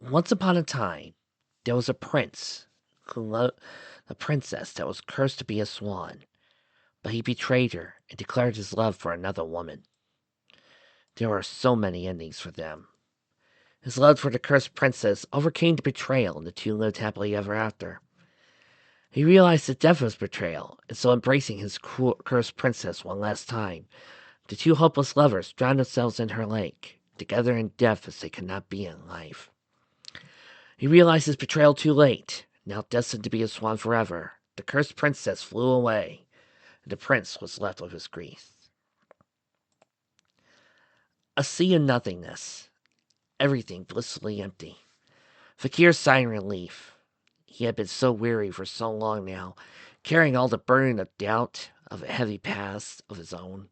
Once upon a time, there was a prince who loved a princess that was cursed to be a swan, but he betrayed her and declared his love for another woman. There were so many endings for them. His love for the cursed princess overcame the betrayal, and the two lived happily ever after. He realized that death was betrayal, and so embracing his cursed princess one last time, the two hopeless lovers drowned themselves in her lake, together in death as they could not be in life. He realized his betrayal too late. Now destined to be a swan forever, the cursed princess flew away, and the prince was left with his grief. A sea of nothingness, everything blissfully empty. Fakir sighed in relief. He had been so weary for so long now, carrying all the burden of doubt, of a heavy past of his own.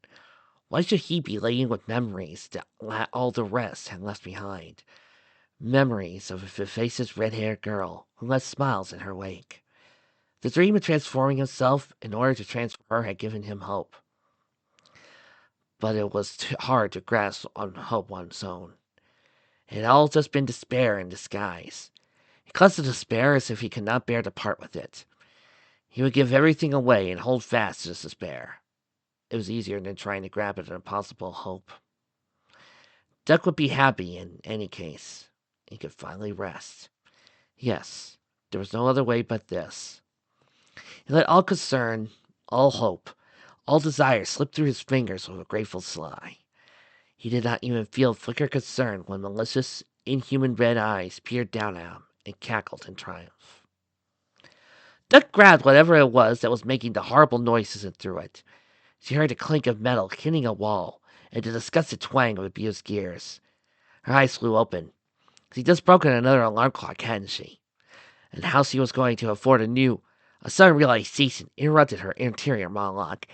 Why should he be laden with memories that all the rest had left behind? Memories of a vivacious red-haired girl who left smiles in her wake. The dream of transforming himself in order to transform her had given him hope. But it was too hard to grasp on hope on its own. It had all just been despair in disguise. He clung to despair as if he could not bear to part with it. He would give everything away and hold fast to this despair. It was easier than trying to grab at an impossible hope. Duck would be happy in any case. He could finally rest. Yes, there was no other way but this. He let all concern, all hope, all desire slip through his fingers with a grateful sigh. He did not even feel a flicker of concern when malicious, inhuman red eyes peered down at him and cackled in triumph. Duck grabbed whatever it was that was making the horrible noises and threw it. She heard the clink of metal hitting a wall and the disgusted twang of abused gears. Her eyes flew open. She'd just broken another alarm clock, hadn't she? And how she was going to afford a sudden realization interrupted her interior monologue.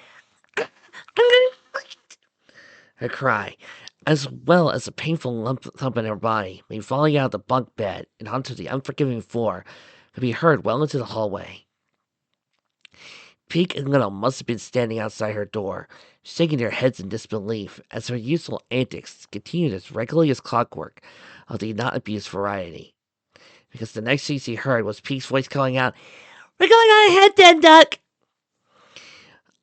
Her cry, as well as a painful lump thump in her body, made falling out of the bunk bed and onto the unforgiving floor, could be heard well into the hallway. Pete and Little must have been standing outside her door, shaking their heads in disbelief as her useful antics continued as regularly as clockwork of the not abused variety. Because the next thing she heard was Pete's voice calling out, "We're going on ahead then, Duck!"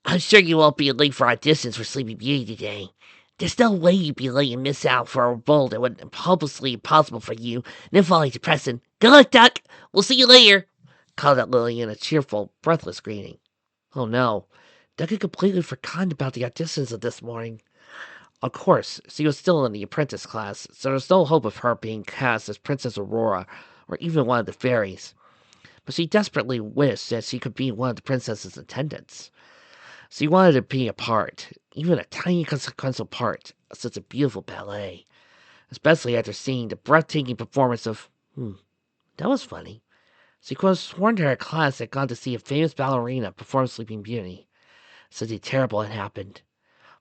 "I'm sure you won't be late for auditions for Sleeping Beauty today. There's no way you'd be late and miss out for a role that would be hopelessly impossible for you, and then finally depressing. Good luck, Duck! We'll see you later!" called out Lily in a cheerful, breathless greeting. Oh no, Duck had completely forgotten about the auditions of this morning. Of course, she was still in the apprentice class, so there was no hope of her being cast as Princess Aurora or even one of the fairies. But she desperately wished that she could be one of the princess's attendants. She wanted to be a part, even a tiny consequential part, of such a beautiful ballet, especially after seeing the breathtaking performance of, that was funny. She could have sworn to her class had gone to see a famous ballerina perform Sleeping Beauty. Something terrible had happened.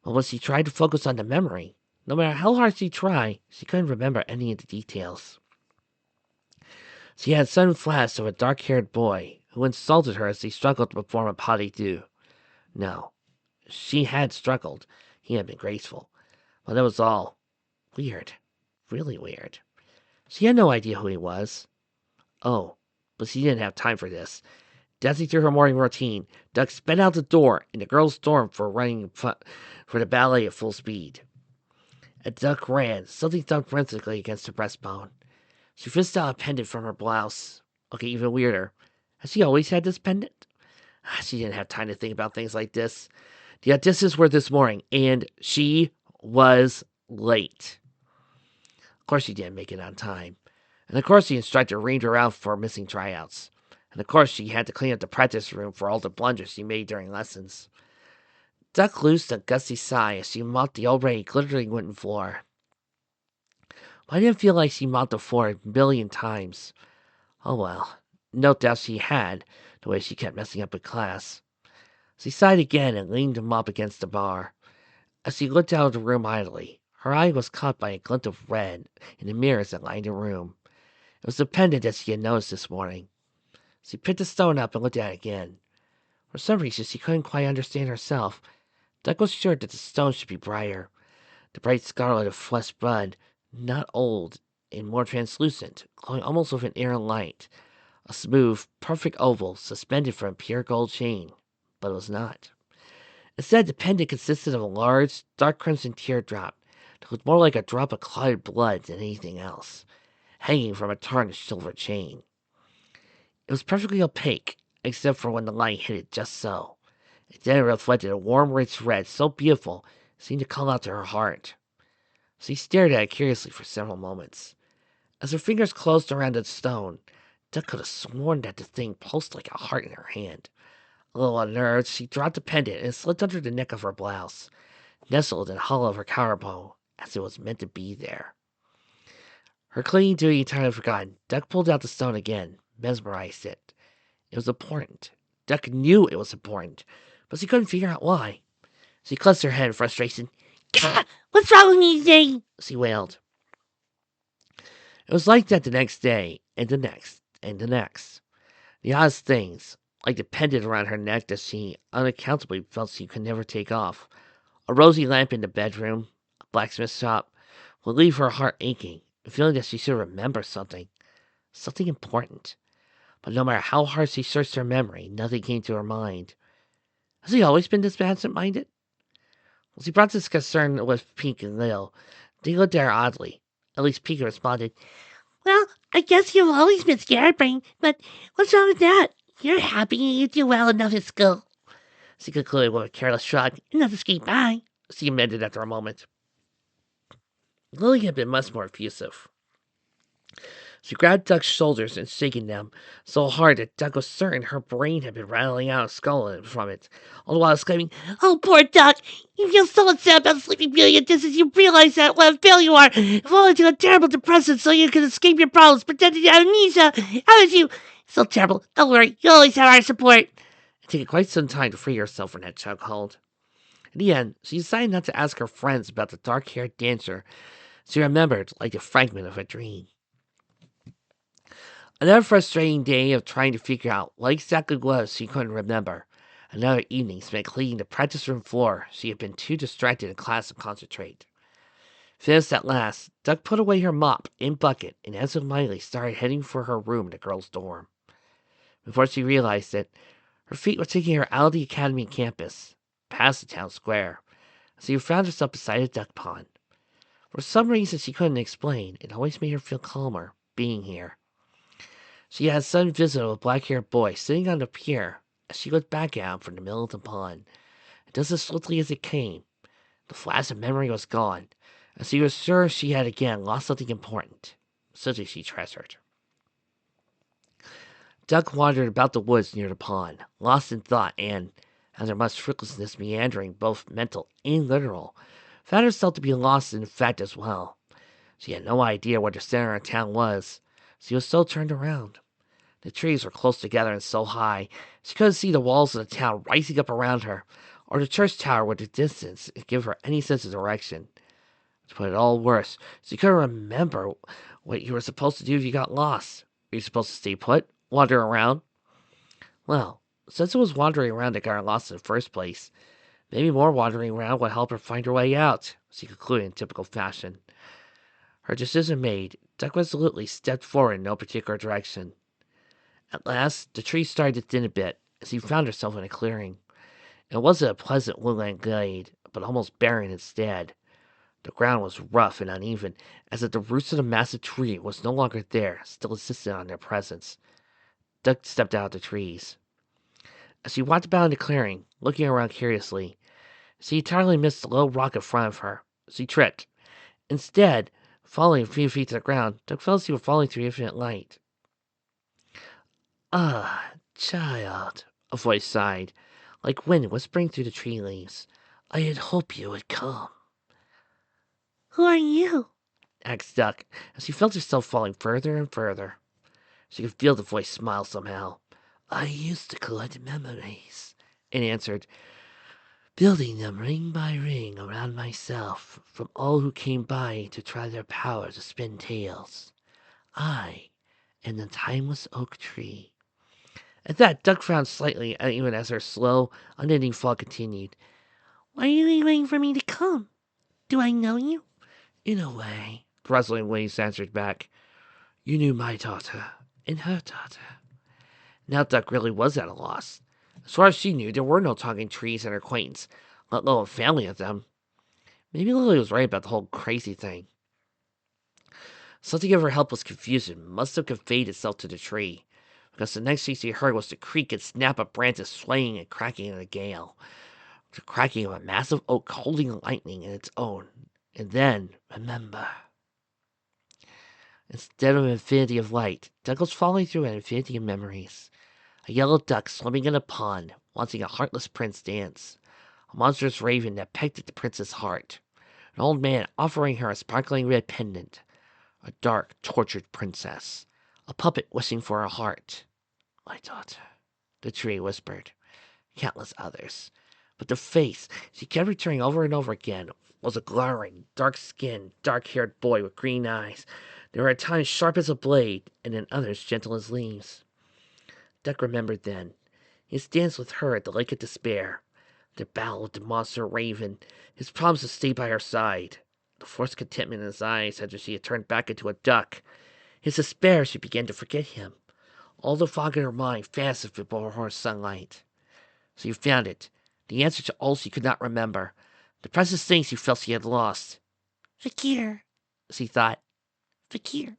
But when she tried to focus on the memory, no matter how hard she tried, she couldn't remember any of the details. She had a sudden flash of a dark-haired boy who insulted her as she struggled to perform a pas de deux. No, she had struggled. He had been graceful. But that was all. Weird. Really weird. She had no idea who he was. Oh, but she didn't have time for this. Dancing through her morning routine, Duck sped out the door, and the girls stormed for the ballet at full speed. As Duck ran, something thumped rhythmically against her breastbone. She fished out a pendant from her blouse. Okay, even weirder. Has she always had this pendant? She didn't have time to think about things like this. The auditions were this morning, and she was late. Of course she didn't make it on time. And of course the instructor reamed her out for missing tryouts. And of course she had to clean up the practice room for all the blunders she made during lessons. Duck loosed a gusty sigh as she mopped the already glittering wooden floor. Why didn't it feel like she mopped the floor a million times? Oh well, no doubt she had, the way she kept messing up in class. She sighed again and leaned the mop against the bar. As she looked out of the room idly, her eye was caught by a glint of red in the mirrors that lined the room. It was the pendant that she had noticed this morning. She picked the stone up and looked at it again. For some reason she couldn't quite understand herself. Duck was sure that the stone should be brighter. The bright scarlet of flesh blood, not old, and more translucent, glowing almost with an air light. A smooth, perfect oval suspended from a pure gold chain. But it was not. Instead, the pendant consisted of a large, dark crimson teardrop that looked more like a drop of clotted blood than anything else, hanging from a tarnished silver chain. It was perfectly opaque, except for when the light hit it just so. It then reflected a warm, rich red so beautiful it seemed to call out to her heart. She stared at it curiously for several moments. As her fingers closed around the stone, Duck could have sworn that the thing pulsed like a heart in her hand. A little unnerved, she dropped the pendant and it slipped under the neck of her blouse, nestled in the hollow of her collarbone, as it was meant to be there. Her cleaning duty entirely forgotten, Duck pulled out the stone again, mesmerized it. It was important. Duck knew it was important, but she couldn't figure out why. She clutched her head in frustration. God, what's wrong with me today? She wailed. It was like that the next day, and the next, and the next. The oddest things, like the pendant around her neck that she unaccountably felt she could never take off, a rosy lamp in the bedroom, a blacksmith shop, would leave her heart aching, feeling that she should remember something, something important. But no matter how hard she searched her memory, nothing came to her mind. Has he always been this absent-minded? Well, she brought this concern with Pink and Lil. They looked at her oddly. At least Pink responded, well, I guess you've always been scatterbrained, but what's wrong with that? You're happy and you do well enough at school. She concluded with a careless shrug, and not to skate by. She amended after a moment. Lily had been much more effusive. She grabbed Duck's shoulders and shaking them so hard that Duck was certain her brain had been rattling out a skull from it, all the while exclaiming, oh, poor Duck! You feel so sad about Sleeping Beauty and just as you realize that what a failure you are, fall into a terrible depression so you can escape your problems, pretending to have amnesia. How did you? So terrible. Don't worry, you always have our support. It took quite some time to free herself from that chokehold. In the end, she decided not to ask her friends about the dark-haired dancer she remembered like a fragment of a dream. Another frustrating day of trying to figure out what exactly it was she couldn't remember. Another evening spent cleaning the practice room floor. She had been too distracted in class to concentrate. Finished at last, Duck put away her mop and bucket and absentmindedly started heading for her room in the girls' dorm. Before she realized it, her feet were taking her out of the academy campus, past the town square. She found herself beside a duck pond. For some reason she couldn't explain, it always made her feel calmer being here. She had a sudden visit of a black-haired boy sitting on the pier as she looked back at him from the middle of the pond. Just as swiftly as it came, the flash of memory was gone, and she was sure she had again lost something important, something she treasured. Duck wandered about the woods near the pond, lost in thought, and, after much fruitlessness meandering, both mental and literal, found herself to be lost in fact as well. She had no idea where the center of town was. She was so turned around. The trees were close together and so high, she couldn't see the walls of the town rising up around her, or the church tower with the distance to give her any sense of direction. To put it all worse, she couldn't remember what you were supposed to do if you got lost. Were you supposed to stay put? Wander around? Well, since it was wandering around that got her lost in the first place, maybe more wandering around would help her find her way out, she concluded in typical fashion. Her decision made, Duck resolutely stepped forward in no particular direction. At last, the trees started to thin a bit, as she found herself in a clearing. It wasn't a pleasant woodland glade, but almost barren instead. The ground was rough and uneven, as if the roots of the massive tree was no longer there, still insistent on their presence. Duck stepped out of the trees. As she walked about in the clearing, looking around curiously, she entirely missed the low rock in front of her. She tripped. Instead, falling a few feet to the ground, Duck felt as if she were falling through infinite light. Ah, child, a voice sighed, like wind whispering through the tree leaves. I had hoped you would come. Who are you? Asked Duck, as she felt herself falling further and further. She could feel the voice smile somehow. I used to collect memories, it answered, building them ring by ring around myself from all who came by to try their power to spin tales. I am the timeless oak tree. At that, Duck frowned slightly, even as her slow, unending fall continued. Why are you waiting for me to come? Do I know you? In a way, rustling wings answered back. You knew my daughter and her daughter. Now Duck really was at a loss. As far as she knew, there were no talking trees in her acquaintance, let alone a family of them. Maybe Lily was right about the whole crazy thing. Something of her helpless confusion must have conveyed itself to the tree, because the next thing she heard was the creak and snap of branches swaying and cracking in a gale, the cracking of a massive oak holding lightning in its own. And then, remember, instead of an infinity of light, Duck was falling through an infinity of memories. A yellow duck swimming in a pond, watching a heartless prince dance. A monstrous raven that pecked at the prince's heart. An old man offering her a sparkling red pendant. A dark, tortured princess. A puppet wishing for a heart. My daughter, the tree whispered. Countless others. But the face she kept returning over and over again was a glowering, dark-skinned, dark-haired boy with green eyes. They were at times sharp as a blade, and in others gentle as leaves. Duck remembered then. His dance with her at the Lake of Despair. The battle with the monster raven. His promise to stay by her side. The forced contentment in his eyes after she had turned back into a duck. His despair as she began to forget him. All the fog in her mind fastened before her sunlight. So you found it. The answer to all she could not remember. The precious things she felt she had lost. Fakir, she thought. Fakir.